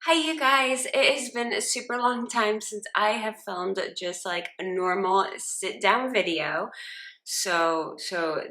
Hi you guys, it has been a super long time since I have filmed just like a normal sit down video. So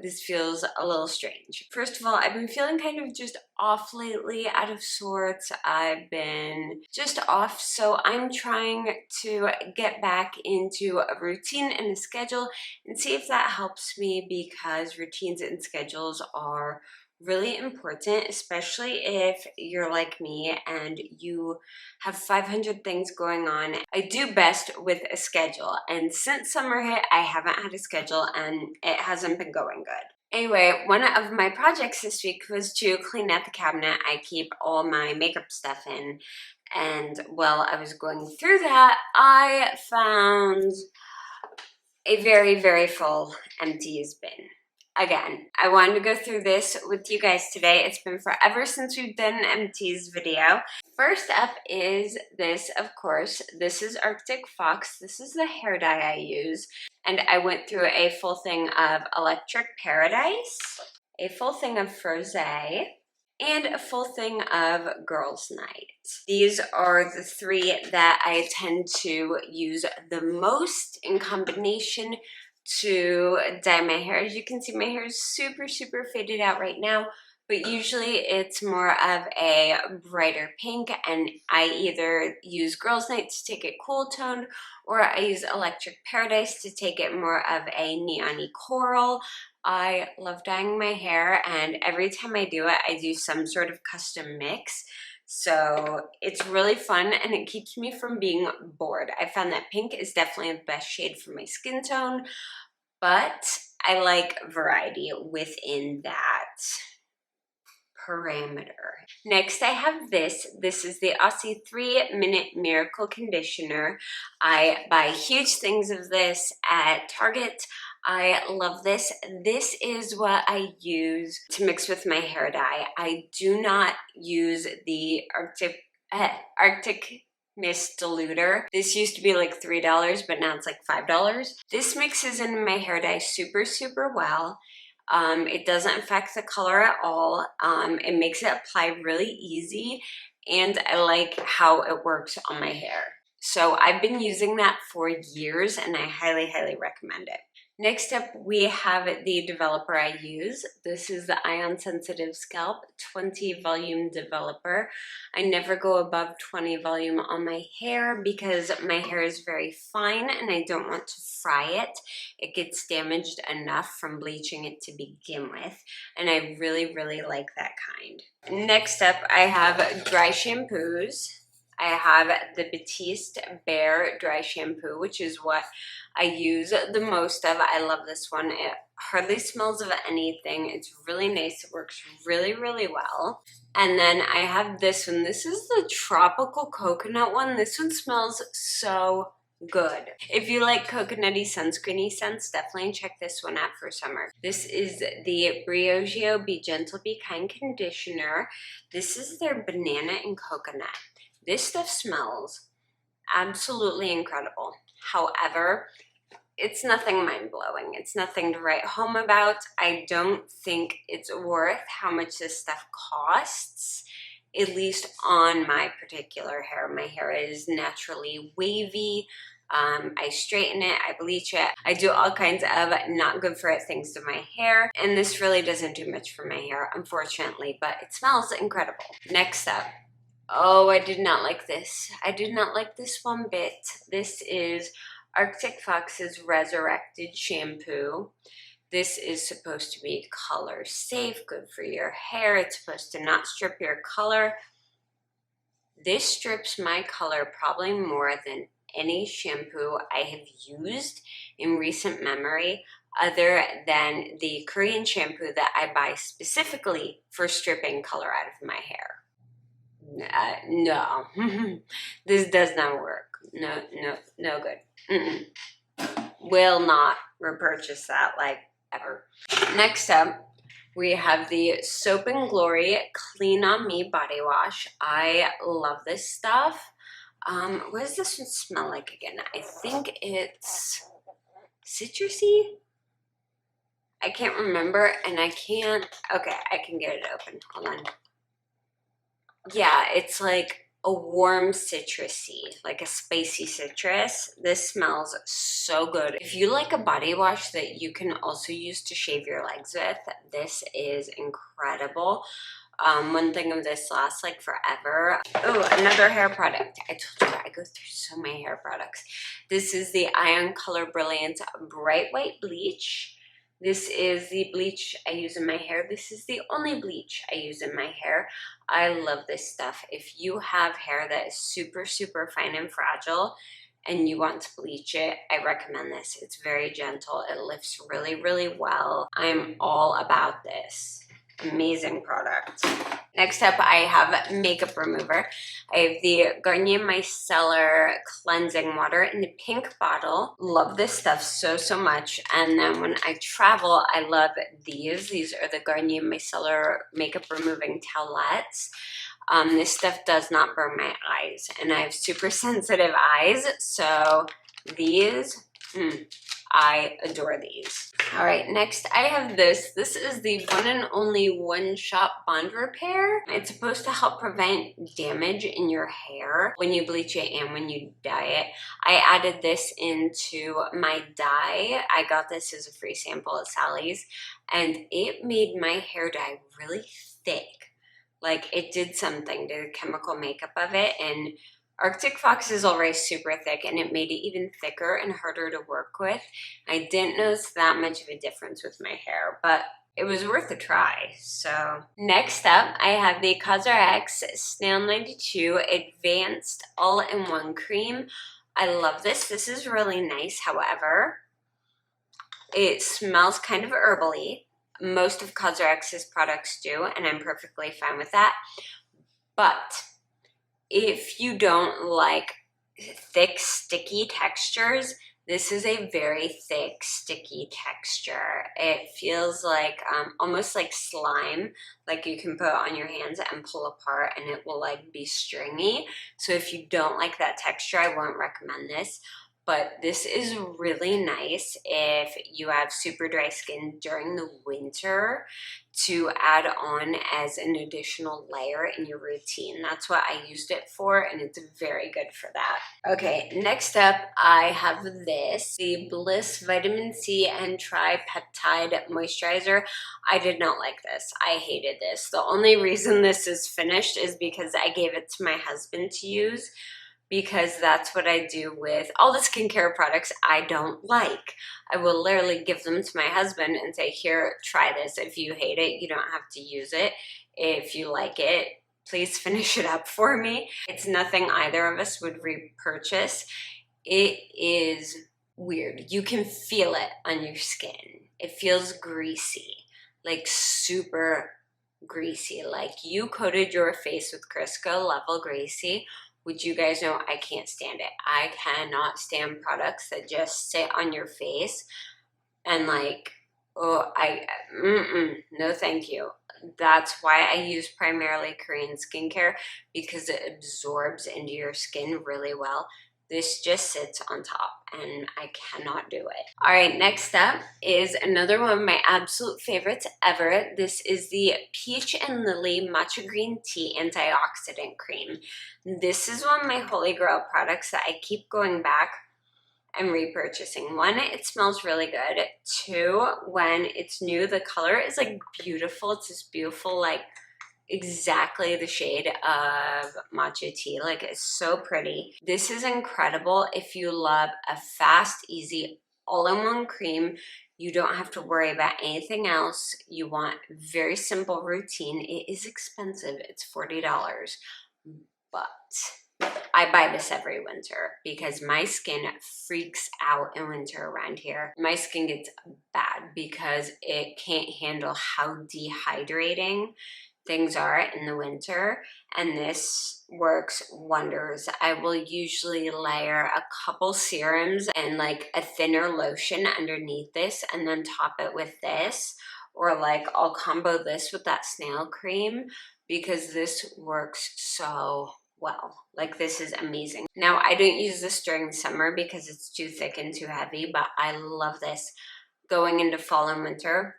this feels a little strange. First of all, I've been feeling kind of just off lately, out of sorts. I've been just off, so I'm trying to get back into a routine and a schedule and see if that helps me, because routines and schedules are really important, especially if you're like me and you have 500 things going on. I do best with a schedule, and since summer hit, I haven't had a schedule and it hasn't been going good. Anyway, one of my projects this week was to clean out the cabinet I keep all my makeup stuff in, and while I was going through that, I found a very full Empties bin. Again, I wanted to go through this with you guys today. It's been forever since we've done an Empties video. First up is this, of course. This is Arctic Fox. This is the hair dye I use. And I went through a full thing of Electric Paradise, a full thing of Froze, and a full thing of Girls Night. These are the three that I tend to use the most in combination to dye my hair. As you can see, my hair is super faded out right now, but usually it's more of a brighter pink, and I either use Girls Night to take it cool toned, or I use Electric Paradise to take it more of a neon-y coral. I love dyeing my hair, and every time I do it, I do some sort of custom mix. So it's really fun and it keeps me from being bored. I found that pink is definitely the best shade for my skin tone, but I like variety within that parameter. Next I have this. This is the Aussie 3-Minute Miracle Conditioner. I buy huge things of this at Target. I love this. This is what I use to mix with my hair dye. I do not use the Arctic Mist diluter. This used to be like $3, but now it's like $5. This mixes in my hair dye super well. It doesn't affect the color at all. It makes it apply really easy, and I like how it works on my hair. So I've been using that for years and I highly recommend it. Next up, we have the developer I use. This is the Ion Sensitive Scalp 20 Volume Developer. I never go above 20 volume on my hair because my hair is very fine and I don't want to fry it. It gets damaged enough from bleaching it to begin with, and I really like that kind. Next up, I have dry shampoos. I have the Batiste Bare Dry Shampoo, which is what I use the most of. I love this one. It hardly smells of anything. It's really nice. It works really well. And then I have this one. This is the Tropical Coconut one. This one smells so good. If you like coconutty sunscreeny scents, definitely check this one out for summer. This is the Briogeo Be Gentle Be Kind Conditioner. This is their banana and coconut. This stuff smells absolutely incredible. However, it's nothing mind-blowing. It's nothing to write home about. I don't think it's worth how much this stuff costs, at least on my particular hair. My hair is naturally wavy. I straighten it, I bleach it, I do all kinds of not good for it things to my hair, and this really doesn't do much for my hair, unfortunately, but it smells incredible. Next up, oh, I did not like this. I did not like this one bit. This is Arctic Fox's Resurrected Shampoo. This is supposed to be color safe, good for your hair. It's supposed to not strip your color. This strips my color probably more than any shampoo I have used in recent memory, other than the Korean shampoo that I buy specifically for stripping color out of my hair. No, this does not work. No good. Will not repurchase that, like, ever. Next up, we have the Soap and Glory Clean On Me Body Wash. I love this stuff. What does this one smell like again? I think it's citrusy. I can't remember, and I can't. Okay, I can get it open. Hold on. Yeah, it's like a warm citrusy, like a spicy citrus. This smells so good. If you like a body wash that you can also use to shave your legs with, this is incredible. One thing of this lasts like forever. Oh, another hair product. I told you I go through so many hair products. This is the Ion Color Brilliant Bright White Bleach. This is the bleach I use in my hair. This is the only bleach I use in my hair. I love this stuff. If you have hair that is super, super fine and fragile and you want to bleach it, I recommend this. It's very gentle. It lifts really, really well. I'm all about this. Amazing product. Next up, I have makeup remover. I have the Garnier Micellar Cleansing Water in the pink bottle. Love this stuff so, so much. And then when I travel, I love these. These are the Garnier Micellar Makeup Removing Towelettes. This stuff does not burn my eyes, and I have super sensitive eyes, so these, I adore these. All right, next I have this. This is the one and only One Shot Bond Repair. It's supposed to help prevent damage in your hair when you bleach it and when you dye it. I added this into my dye. I got this as a free sample at Sally's, and it made my hair dye really thick. Like, it did something to the chemical makeup of it, and Arctic Fox is already super thick, and it made it even thicker and harder to work with. I didn't notice that much of a difference with my hair, but it was worth a try. So next up, I have the CosRX Snail 92 Advanced All-in-One Cream. I love this. This is really nice. However, it smells kind of herbally. Most of CosRX's products do, and I'm perfectly fine with that. But if you don't like thick, sticky textures, this is a very thick, sticky texture. It feels like almost like slime, like you can put on your hands and pull apart and it will like be stringy. So if you don't like that texture, I won't recommend this. But this is really nice if you have super dry skin during the winter to add on as an additional layer in your routine. That's what I used it for, and it's very good for that. Okay, next up I have this, the Bliss Vitamin C and Tripeptide Moisturizer. I did not like this. I hated this. The only reason this is finished is because I gave it to my husband to use, because that's what I do with all the skincare products I don't like. I will literally give them to my husband and say, here, try this. If you hate it, you don't have to use it. If you like it, please finish it up for me. It's nothing either of us would repurchase. It is weird. You can feel it on your skin. It feels greasy, like super greasy. Like you coated your face with Crisco level greasy, which you guys know I can't stand it. I cannot stand products that just sit on your face and like, oh, no thank you. That's why I use primarily Korean skincare, because it absorbs into your skin really well. This just sits on top and I cannot do it. All right, next up is another one of my absolute favorites ever. This is the Peach and Lily Matcha Green Tea Antioxidant Cream. This is one of my holy grail products that I keep going back and repurchasing. One, it smells really good. Two, when it's new, the color is like beautiful. It's this beautiful, like exactly the shade of matcha tea. Like, it's so pretty. This is incredible if you love a fast, easy, all-in-one cream. You don't have to worry about anything else. You want very simple routine. It is expensive. It's $40, but I buy this every winter because my skin freaks out in winter around here. My skin gets bad because it can't handle how dehydrating things are in the winter, and this works wonders. I will usually layer a couple serums and like a thinner lotion underneath this and then top it with this, or like I'll combo this with that snail cream because this works so well. Like, this is amazing. Now, I don't use this during summer because it's too thick and too heavy, but I love this going into fall and winter.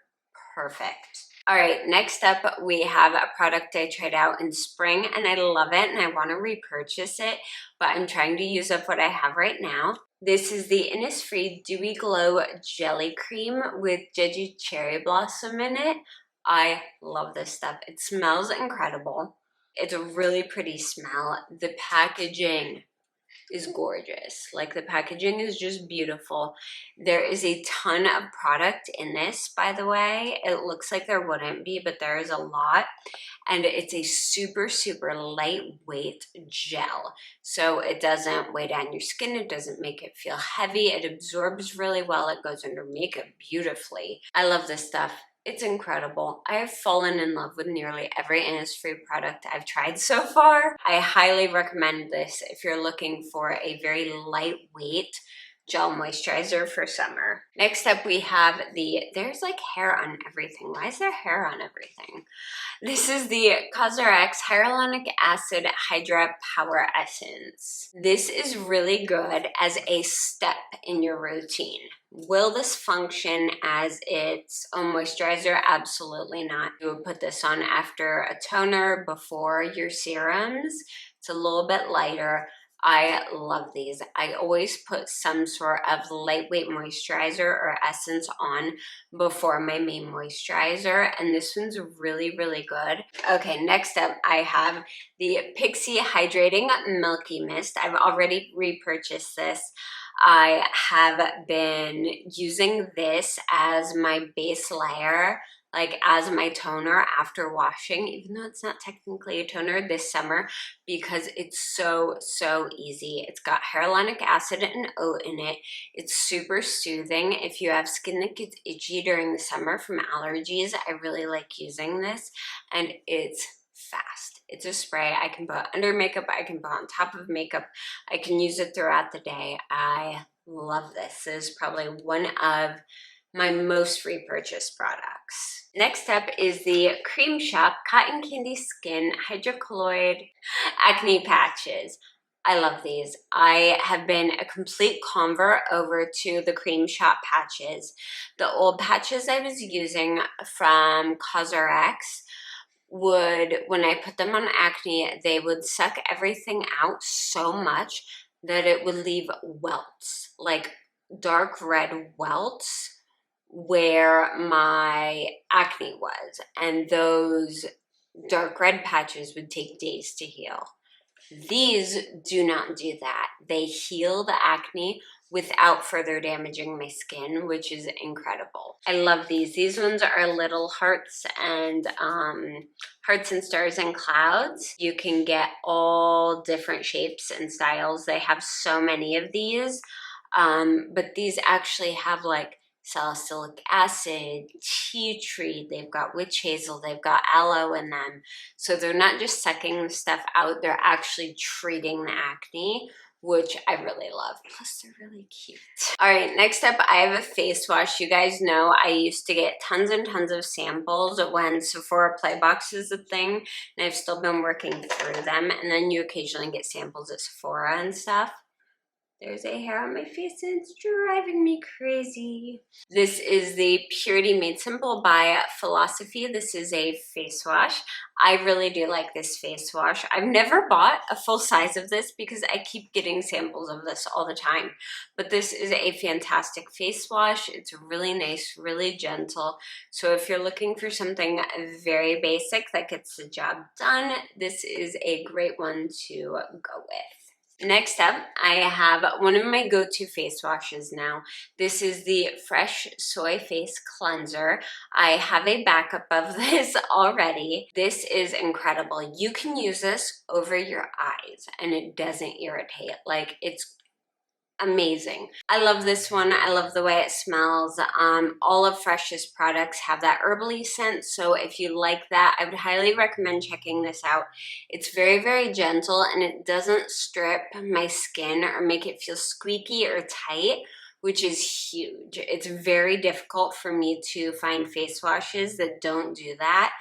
Perfect. All right, next up we have a product I tried out in spring and I love it and I want to repurchase it, but I'm trying to use up what I have right now. This is the Innisfree Dewy Glow Jelly Cream with Jeju Cherry Blossom in it. I love this stuff. It smells incredible. It's a really pretty smell. The packaging is gorgeous. Like, the packaging is just beautiful. There is a ton of product in this, by the way. It looks like there wouldn't be, but there is a lot. And it's a super, super lightweight gel. So it doesn't weigh down your skin. It doesn't make it feel heavy. It absorbs really well. It goes under makeup beautifully. I love this stuff. It's incredible. I have fallen in love with nearly every Innisfree product I've tried so far. I highly recommend this if you're looking for a very lightweight gel moisturizer for summer. Next up we have there's like hair on everything. Why is there hair on everything? This is the CosRX Hyaluronic Acid Hydra Power Essence. This is really good as a step in your routine. Will this function as its own moisturizer? Absolutely not. You would put this on after a toner, before your serums. It's a little bit lighter. I love these. I always put some sort of lightweight moisturizer or essence on before my main moisturizer, and this one's really, really good. Okay, next up I have the Pixi Hydrating Milky Mist. I've already repurchased this. I have been using this as my base layer, like as my toner after washing, even though it's not technically a toner this summer, because it's so, so easy. It's got hyaluronic acid and oat in it. It's super soothing. If you have skin that gets itchy during the summer from allergies, I really like using this, and it's fast. It's a spray I can put under makeup, I can put on top of makeup, I can use it throughout the day. I love this. This is probably one of my most repurchased products. Next up is the Cream Shop Cotton Candy Skin Hydrocolloid Acne Patches. I love these. I have been a complete convert over to the Cream Shop patches. The old patches I was using from CosRX would, when I put them on acne, they would suck everything out so much that it would leave welts, like dark red welts where my acne was, and those dark red patches would take days to heal. These do not do that. They heal the acne without further damaging my skin, which is incredible. I love these. These ones are little hearts and stars and clouds. You can get all different shapes and styles. They have so many of these, but these actually have like salicylic acid, tea tree, they've got witch hazel, they've got aloe in them. So they're not just sucking the stuff out, they're actually treating the acne, which I really love. Plus, they're really cute. All right, next up, I have a face wash. You guys know I used to get tons and tons of samples when Sephora Playbox is a thing, and I've still been working through them. And then you occasionally get samples at Sephora and stuff. There's a hair on my face and it's driving me crazy. This is the Purity Made Simple by Philosophy. This is a face wash. I really do like this face wash. I've never bought a full size of this because I keep getting samples of this all the time. But this is a fantastic face wash. It's really nice, really gentle. So if you're looking for something very basic that gets the job done, this is a great one to go with. Next up, I have one of my go-to face washes now. This is the Fresh Soy Face Cleanser. I have a backup of this already. This is incredible. You can use this over your eyes and it doesn't irritate. Like, it's amazing. I love this one. I love the way it smells. All of Fresh's products have that herbally scent, so if you like that, I would highly recommend checking this out. It's very, very gentle and it doesn't strip my skin or make it feel squeaky or tight, which is huge. It's very difficult for me to find face washes that don't do that.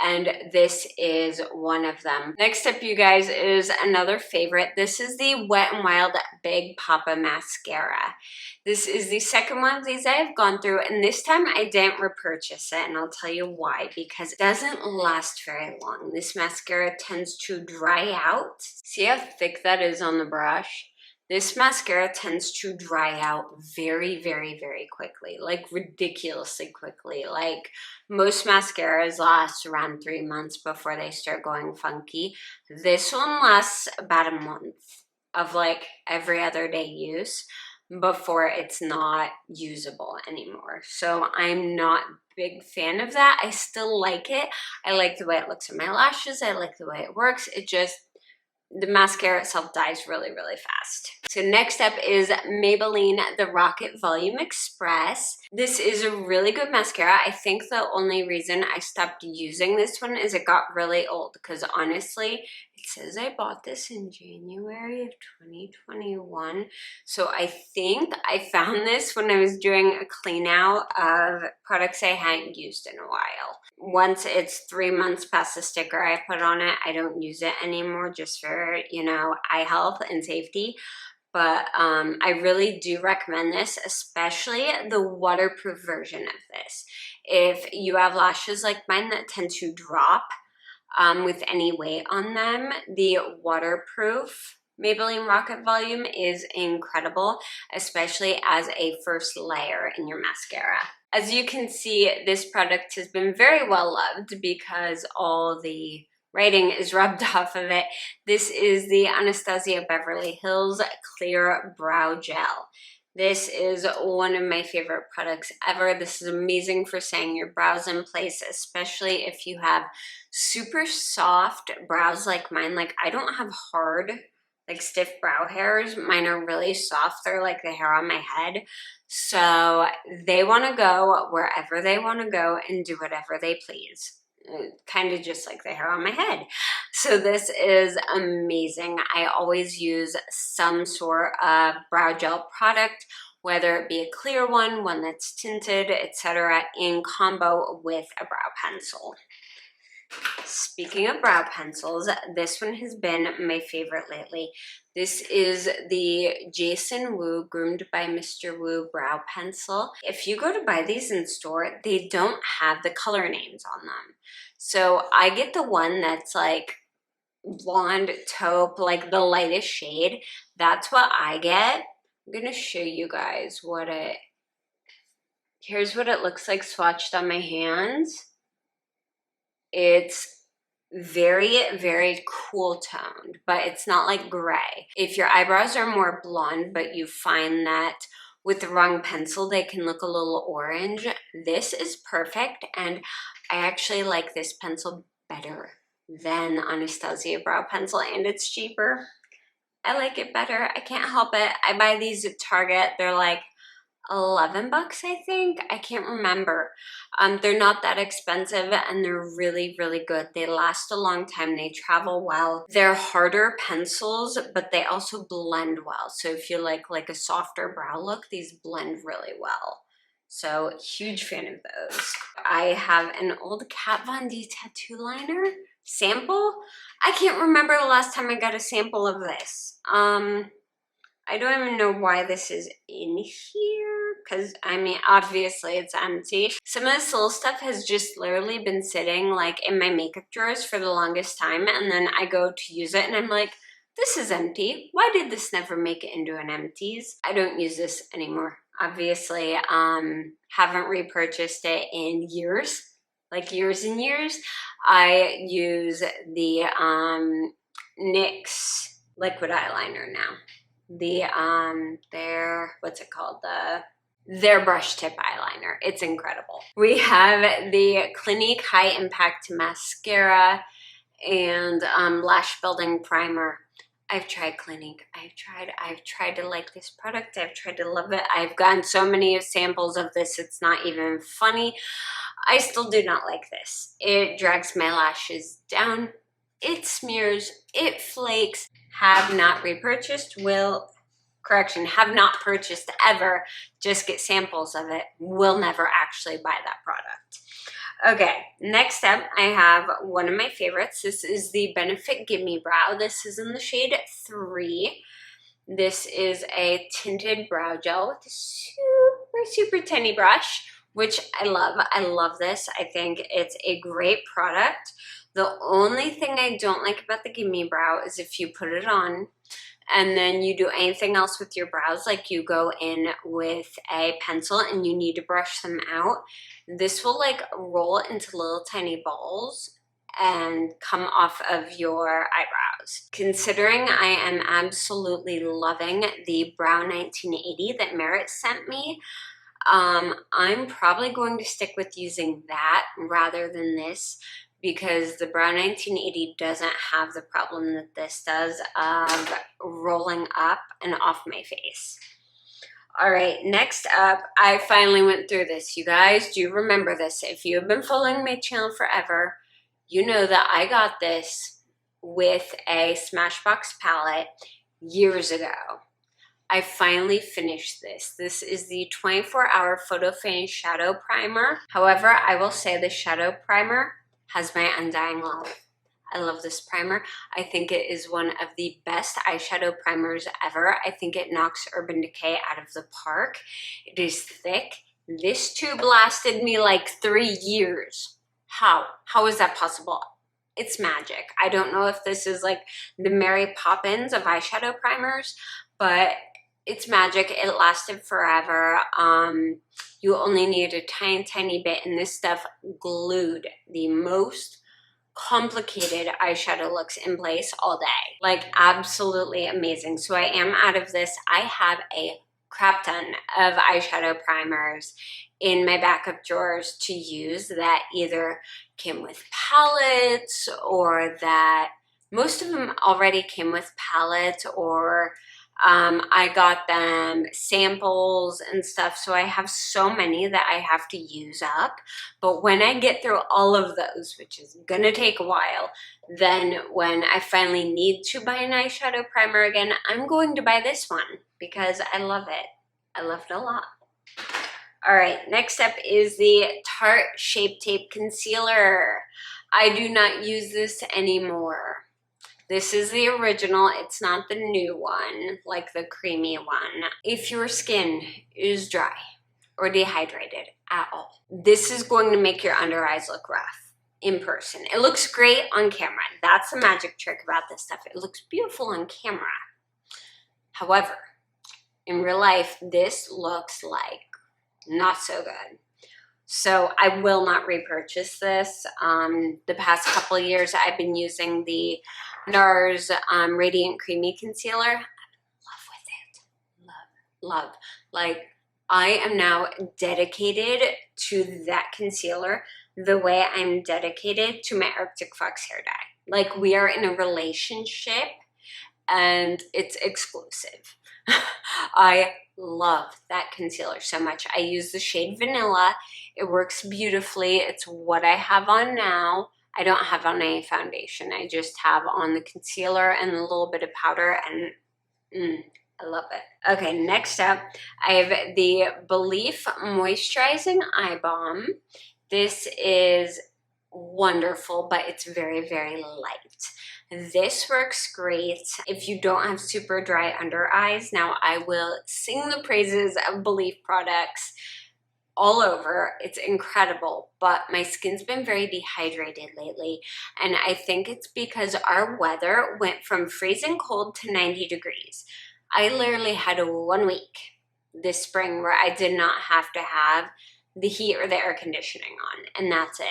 and this is one of them. Next up, you guys, is another favorite. This is the Wet n Wild Big Papa Mascara. This is the second one of these I have gone through, and this time I didn't repurchase it, and I'll tell you why. Because it doesn't last very long. This mascara tends to dry out. See how thick that is on the brush? This mascara tends to dry out very, very, very quickly, like ridiculously quickly. Like most mascaras last around 3 months before they start going funky. This one lasts about a month of like every other day use before it's not usable anymore. So I'm not a big fan of that. I still like it. I like the way it looks on my lashes. I like the way it works. It just, the mascara itself dies really, really fast. So next up is Maybelline The Rocket Volume Express. This is a really good mascara. I think the only reason I stopped using this one is it got really old, because honestly, it says I bought this in January of 2021. So I think I found this when I was doing a clean out of products I hadn't used in a while. Once it's 3 months past the sticker I put on it, I don't use it anymore, just for, you know, eye health and safety. But I really do recommend this, especially the waterproof version of this. If you have lashes like mine that tend to drop with any weight on them, the waterproof Maybelline Rocket Volume is incredible, especially as a first layer in your mascara. As you can see, this product has been very well loved because all the writing is rubbed off of it. This is the Anastasia Beverly Hills Clear Brow Gel. This is one of my favorite products ever. This is amazing for setting your brows in place, especially if you have super soft brows like mine. Like, I don't have hard, like stiff brow hairs. Mine are really soft. They're like the hair on my head. So they want to go wherever they want to go and do whatever they please. Kind of just like the hair on my head. So this is amazing. I always use some sort of brow gel product, whether it be a clear one that's tinted, etc., in combo with a brow pencil. Speaking of brow pencils, this one has been my favorite lately. This is the Jason Wu Groomed by Mr. Wu brow pencil. If you go to buy these in store, they don't have the color names on them. So I get the one that's like blonde taupe, like the lightest shade. That's what I get. I'm gonna show you guys what it, here's what it looks like swatched on my hands. It's very, very cool toned, but it's not like gray. If your eyebrows are more blonde, but you find that with the wrong pencil, they can look a little orange, this is perfect. And I actually like this pencil better than the Anastasia brow pencil, and it's cheaper. I like it better. I can't help it. I buy these at Target. They're like 11 bucks, I think. I can't remember. They're not that expensive, and they're really, really good. They last a long time. They travel well. They're harder pencils, but they also blend well. So if you like a softer brow look, these blend really well. So huge fan of those. I have an old Kat Von D tattoo liner sample. I can't remember the last time I got a sample of this. I don't even know why this is in here, because, I mean, obviously it's empty. Some of this little stuff has just literally been sitting, like, in my makeup drawers for the longest time, and then I go to use it, and I'm like, this is empty. Why did this never make it into an Empties? I don't use this anymore. Obviously, haven't repurchased it in years, like years and years. I use the NYX liquid eyeliner now. Their, what's it called? Their brush tip eyeliner. It's incredible. We have the Clinique High Impact Mascara and Lash Building Primer. I've tried Clinique. I've tried to like this product. I've tried to love it. I've gotten so many samples of this, it's not even funny. I still do not like this. It drags my lashes down. It smears. It flakes. Have not repurchased, have not purchased ever, just get samples of it, will never actually buy that product. Okay, next up I have one of my favorites. This is the Benefit Gimme Brow. This is in the shade 3. This is a tinted brow gel with a super tiny brush, which I love. I love this. I think it's a great product. The only thing I don't like about the Gimme Brow is if you put it on and then you do anything else with your brows, like you go in with a pencil and you need to brush them out, this will like roll into little tiny balls and come off of your eyebrows. Considering I am absolutely loving the Brow 1980 that Merit sent me, I'm probably going to stick with using that rather than this, because the Brow 1980 doesn't have the problem that this does of rolling up and off my face. All right, next up, I finally went through this. You guys, do you remember this? If you have been following my channel forever, you know that I got this with a Smashbox palette years ago. I finally finished this. This is the 24-hour Photo Finish Shadow Primer. However, I will say the Shadow Primer has my undying love. I love this primer. I think it is one of the best eyeshadow primers ever. I think it knocks Urban Decay out of the park. It is thick. This tube lasted me like 3 years. How? How is that possible? It's magic. I don't know if this is like the Mary Poppins of eyeshadow primers, but it's magic. It lasted forever. You only need a tiny bit, and this stuff glued the most complicated eyeshadow looks in place all day. Like, absolutely amazing. So I am out of this. I have a crap ton of eyeshadow primers in my backup drawers to use that either came with palettes, or that most of them already came with palettes, or I got them samples and stuff. So I have so many that I have to use up. But when I get through all of those, which is gonna take a while, then when I finally need to buy an eyeshadow primer again, I'm going to buy this one because I love it. I love it a lot. All right, next up is the Tarte Shape Tape Concealer. I do not use this anymore. This is the original. It's not the new one, like the creamy one. If your skin is dry or dehydrated at all, this is going to make your under eyes look rough in person. It looks great on camera. That's the magic trick about this stuff. It looks beautiful on camera. However, in real life, this looks like not so good. So I will not repurchase this. The past couple of years, I've been using the NARS Radiant Creamy Concealer. I'm in love with it. Love. Like, I am now dedicated to that concealer the way I'm dedicated to my Arctic Fox hair dye. Like, we are in a relationship and it's exclusive. I love that concealer so much. I use the shade Vanilla. It works beautifully. It's what I have on now. I don't have on any foundation. I just have on the concealer and a little bit of powder, and I love it. Okay, next up, I have the Belief Moisturizing Eye Balm. This is wonderful, but it's very light. This works great if you don't have super dry under eyes. Now, I will sing the praises of Belief products all over. It's incredible, but my skin's been very dehydrated lately, and I think it's because our weather went from freezing cold to 90 degrees. I literally had 1 week this spring where I did not have to have the heat or the air conditioning on, and that's it.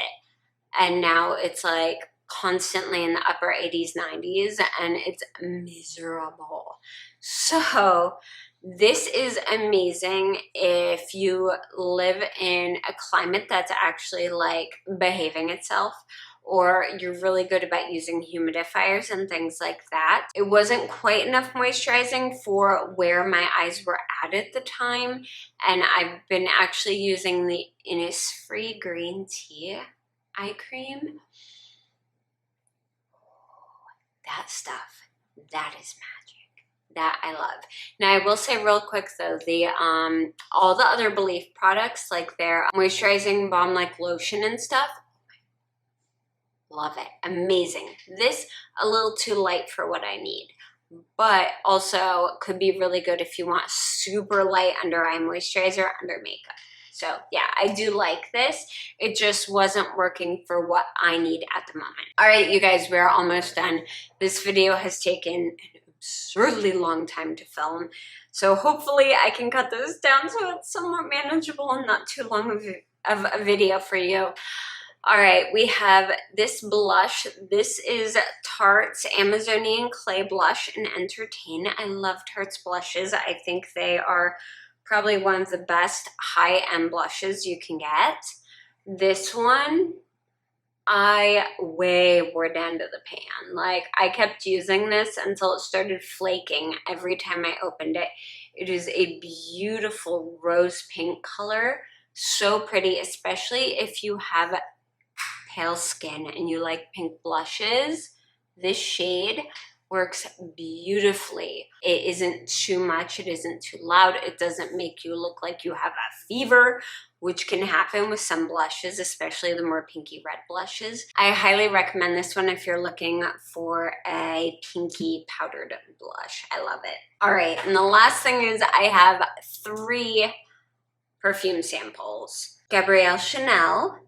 And now it's like constantly in the upper 80s, 90s, and it's miserable. So this is amazing if you live in a climate that's actually like behaving itself, or you're really good about using humidifiers and things like that. It wasn't quite enough moisturizing for where my eyes were at the time, and I've been actually using the Innisfree green tea eye cream. That stuff, that is magic. that I love. Now I will say real quick though, the all the other Belief products, like their moisturizing balm like lotion and stuff, love it, amazing. This a little too light for what I need, but also could be really good if you want super light under eye moisturizer under makeup. So yeah, I do like this. It just wasn't working for what I need at the moment. All right, you guys, we're almost done. This video has taken an absurdly long time to film. So hopefully I can cut this down so it's somewhat manageable and not too long of a video for you. All right, we have this blush. This is Tarte's Amazonian Clay Blush and Entertain. I love Tarte's blushes. I think they are probably one of the best high-end blushes you can get. This one, I way wore down to the pan. Like, I kept using this until it started flaking every time I opened it. It is a beautiful rose pink color. So pretty, especially if you have pale skin and you like pink blushes. This shade works beautifully. It isn't too much, it isn't too loud, it doesn't make you look like you have a fever, which can happen with some blushes, especially the more pinky red blushes. I highly recommend this one if you're looking for a pinky powdered blush. I love it. All right, and the last thing is I have 3 perfume samples. Gabrielle Chanel.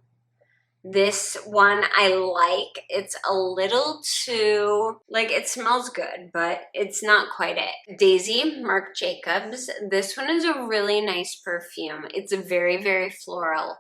This one I like. It's a little too, like, it smells good, but it's not quite it. Daisy, Marc Jacobs. This one is a really nice perfume. It's very, very floral.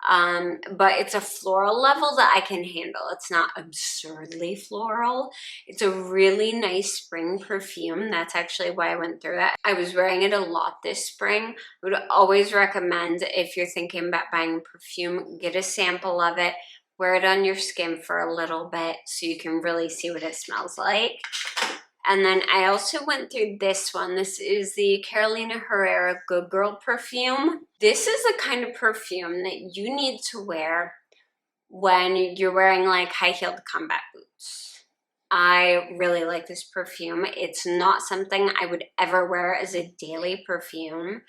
But it's a floral level that I can handle. It's not absurdly floral. It's a really nice spring perfume. That's actually why I went through that. I was wearing it a lot this spring. I would always recommend, if you're thinking about buying perfume, get a sample of it, wear it on your skin for a little bit so you can really see what it smells like. And then I also went through this one. This is the Carolina Herrera Good Girl perfume. This is the kind of perfume that you need to wear when you're wearing like high-heeled combat boots. I really like this perfume. It's not something I would ever wear as a daily perfume,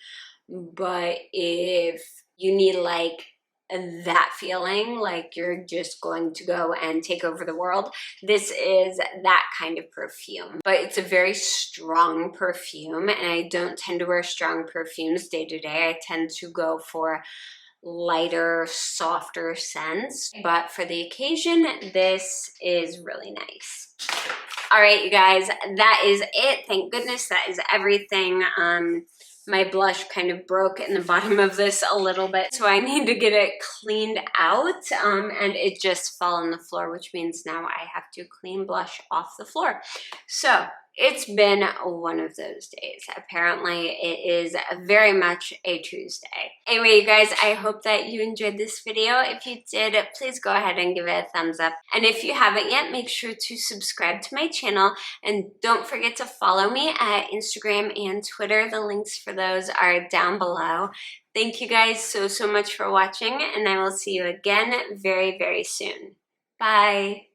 but if you need like that feeling like you're just going to go and take over the world, this is that kind of perfume. But it's a very strong perfume, and I don't tend to wear strong perfumes day to day. I tend to go for lighter, softer scents, but for the occasion, this is really nice. All right, you guys, that is it. Thank goodness that is everything. My blush kind of broke in the bottom of this a little bit, so I need to get it cleaned out, and it just fell on the floor, which means now I have to clean blush off the floor. So it's been one of those days. Apparently, it is very much a Tuesday. Anyway, you guys, I hope that you enjoyed this video. If you did, please go ahead and give it a thumbs up. And if you haven't yet, make sure to subscribe to my channel. And don't forget to follow me at Instagram and Twitter. The links for those are down below. Thank you guys so much for watching, and I will see you again very, very soon. Bye.